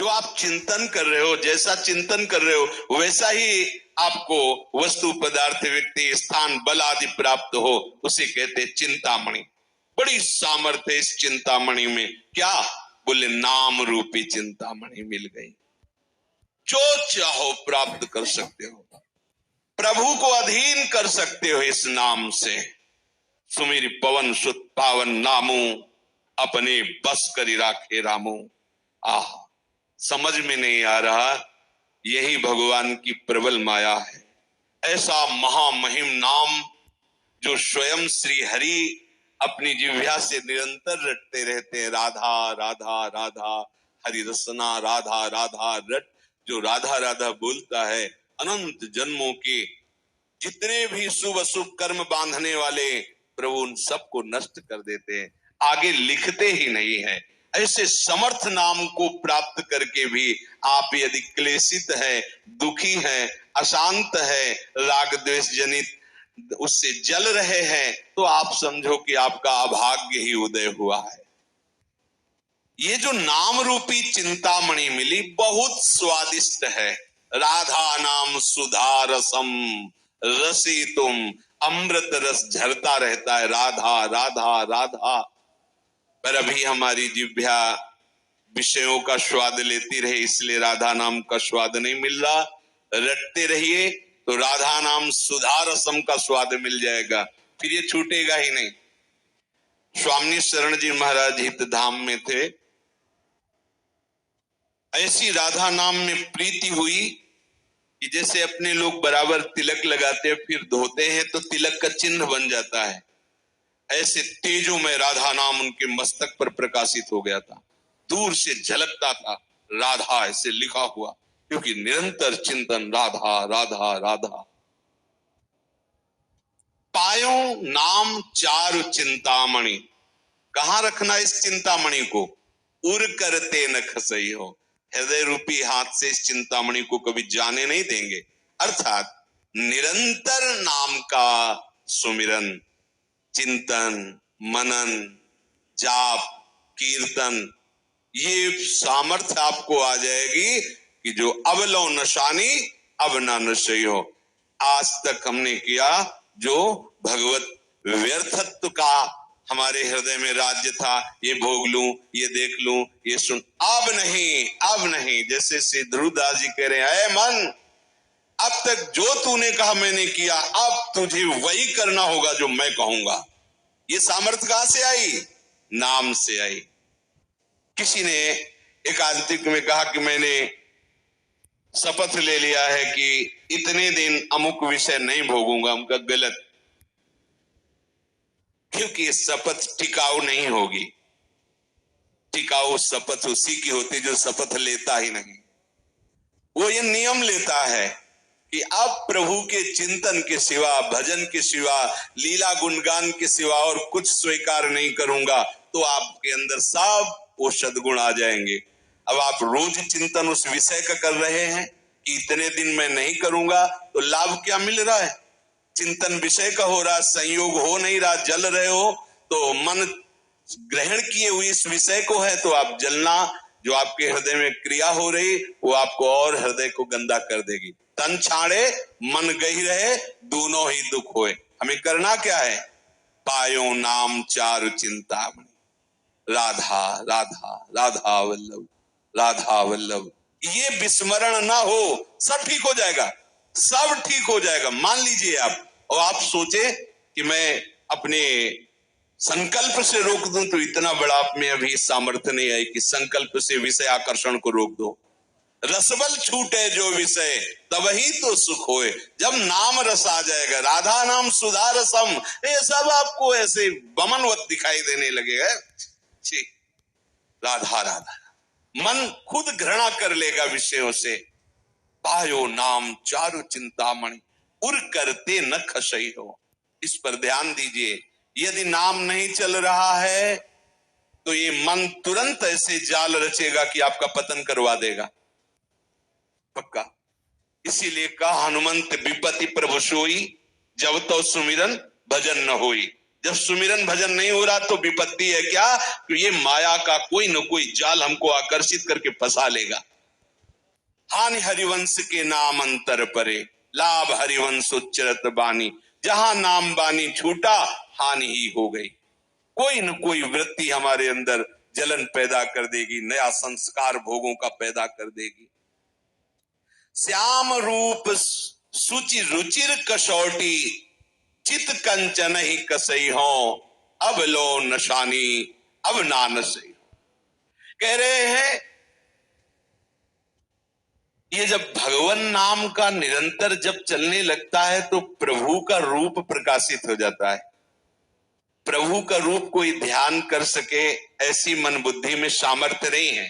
जो आप चिंतन कर रहे हो, जैसा चिंतन कर रहे हो वैसा ही आपको वस्तु पदार्थ व्यक्ति स्थान बल आदि प्राप्त हो, उसे कहते चिंतामणि। बड़ी सामर्थ्य इस चिंतामणि में। क्या बोले? नाम रूपी चिंतामणि मिल गई। जो चाहो प्राप्त कर सकते हो, प्रभु को अधीन कर सकते हो इस नाम से। सुमिर पवन सुत पावन नामू, अपने बस करी राखे रामू। आह, समझ में नहीं आ रहा, यही भगवान की प्रबल माया है। ऐसा महामहिम नाम जो स्वयं श्री हरि अपनी जिह्वा से निरंतर रटते रहते हैं। राधा राधा राधा हरि रसना राधा राधा रट। जो राधा राधा बोलता है, अनंत जन्मों के जितने भी शुभ अशुभ कर्म बांधने वाले प्रभु उन सबको नष्ट कर देते हैं, आगे लिखते ही नहीं है। ऐसे समर्थ नाम को प्राप्त करके भी आप यदि क्लेशित है, दुखी है, अशांत है, राग द्वेष जनित उससे जल रहे हैं, तो आप समझो कि आपका अभाग्य ही उदय हुआ है। ये जो नाम रूपी चिंतामणि मिली बहुत स्वादिष्ट है। राधा नाम सुधा रसम, रसी तुम अमृत रस झरता रहता है। राधा राधा राधा। पर अभी हमारी जिह्वा विषयों का स्वाद लेती रहे, इसलिए राधा नाम का स्वाद नहीं मिल रहा। रटते रहिए तो राधा नाम सुधा रसम का स्वाद मिल जाएगा, फिर ये छूटेगा ही नहीं। स्वामी शरण जी महाराज हित धाम में थे। ऐसी राधा नाम में प्रीति हुई कि जैसे अपने लोग बराबर तिलक लगाते हैं फिर धोते हैं तो तिलक का चिन्ह बन जाता है, ऐसे तेजों में राधा नाम उनके मस्तक पर प्रकाशित हो गया था। दूर से झलकता था राधा ऐसे लिखा हुआ, क्योंकि निरंतर चिंतन राधा राधा राधा। पायो नाम चारु चिंतामणि। कहां रखना इस चिंतामणि को? उर करते न खसई हो। हृदय रूपी हाथ से इस चिंतामणि को कभी जाने नहीं देंगे। अर्थात निरंतर नाम का सुमिरन, चिंतन, मनन, जाप, कीर्तन, ये सामर्थ्य आपको आ जाएगी कि जो अब लो नशानी अब ना नशई हो। आज तक हमने किया जो भगवत व्यर्थत्व का हमारे हृदय में राज्य था, ये भोग लूं, ये देख लूं, ये सुन, अब नहीं, अब नहीं। जैसे श्री ध्रुवदास जी कह रहे हैं, ऐ मन, अब तक जो तूने कहा मैंने किया, अब तुझे वही करना होगा जो मैं कहूंगा। ये सामर्थ्य कहां से आई? नाम से आई। किसी ने एकांतिक में कहा कि मैंने शपथ ले लिया है कि इतने दिन अमुक विषय नहीं भोगूंगा। उनका गलत, क्योंकि शपथ टिकाऊ नहीं होगी। टिकाऊ शपथ उसी की होती जो शपथ लेता ही नहीं। वो ये नियम लेता है कि अब प्रभु के चिंतन के सिवा, भजन के सिवा, लीला गुणगान के सिवा और कुछ स्वीकार नहीं करूंगा, तो आपके अंदर सब वो सद्गुण आ जाएंगे। अब आप रोज चिंतन उस विषय का कर रहे हैं कि इतने दिन मैं नहीं करूंगा, तो लाभ क्या मिल रहा है? चिंतन विषय का हो रहा, संयोग हो नहीं रहा, जल रहे हो, तो मन ग्रहण किए हुए इस विषय को है, तो आप जलना, जो आपके हृदय में क्रिया हो रही वो आपको और हृदय को गंदा कर देगी। तन छाड़े मन गही रहे, दोनों ही दुख होए। हमें करना क्या है? पायो नाम चारु चिंतामणि। राधा राधा राधा वल्लभ, राधा वल्लभ। ये विस्मरण ना हो, सब ठीक हो जाएगा, सब ठीक हो जाएगा। मान लीजिए आप, और आप सोचे कि मैं अपने संकल्प से रोक दूं, तो इतना बड़ा आप में अभी सामर्थ्य नहीं है कि संकल्प से विषय आकर्षण को रोक दो। रसबल छूटे जो विषय, तब ही तो सुख होए। जब नाम रस आ जाएगा, राधा नाम सुधा रसम, ये सब आपको ऐसे बमनवत दिखाई देने लगेगा। राधा राधा, मन खुद घृणा कर लेगा विषयों से। पायो नाम चारु चिंतामणि, उर करते न खसई हो। इस पर ध्यान दीजिए। यदि नाम नहीं चल रहा है तो ये मन तुरंत ऐसे जाल रचेगा कि आपका पतन करवा देगा, पक्का। इसीलिए कहा हनुमंत विपत्ति प्रभु सोई, जब तो सुमिरन भजन न होई। जब सुमिरन भजन नहीं हो रहा तो विपत्ति है क्या? तो ये माया का कोई न कोई जाल हमको आकर्षित करके फंसा लेगा। हानि हरिवंश के नाम अंतर परे, लाभ हरिवंश उच्चरत बानी। जहां नाम बानी छूटा, हानि ही हो गई। कोई न कोई वृत्ति हमारे अंदर जलन पैदा कर देगी, नया संस्कार भोगों का पैदा कर देगी। श्याम रूप सुचि रुचिर कसौटी, चित कंचन ही कसई हो, अब लो नशानी अब ना नसई। कह रहे हैं ये जब भगवान नाम का निरंतर जब चलने लगता है तो प्रभु का रूप प्रकाशित हो जाता है। प्रभु का रूप कोई ध्यान कर सके ऐसी मन बुद्धि में सामर्थ्य नहीं है,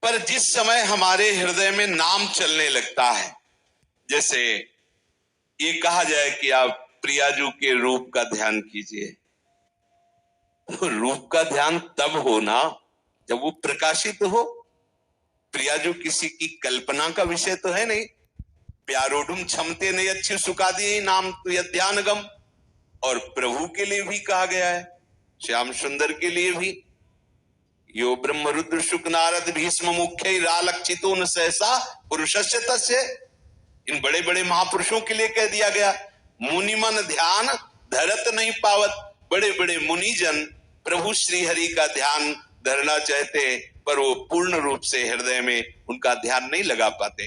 पर जिस समय हमारे हृदय में नाम चलने लगता है, जैसे ये कहा जाए कि आप प्रियाजू के रूप का ध्यान कीजिए, तो रूप का ध्यान तब होना जब वो प्रकाशित हो। प्रियाजू किसी की कल्पना का विषय तो है नहीं। प्यारोडुम क्षमते नहीं अच्छी सुखा दिए नाम तो यह ध्यान गम। और प्रभु के लिए भी कहा गया है, श्याम सुंदर के लिए भी, यो ब्रह्म रुद्र शुक नारद भीष्म मुख्य रालक्षितो न सहसा पुरुषस्य तस्य। इन बड़े बड़े महापुरुषों के लिए कह दिया गया, मुनिमन ध्यान धरत नहीं पावत। बड़े बड़े मुनिजन प्रभु श्री हरि का ध्यान धरना चाहते, पर वो पूर्ण रूप से हृदय में उनका ध्यान नहीं लगा पाते।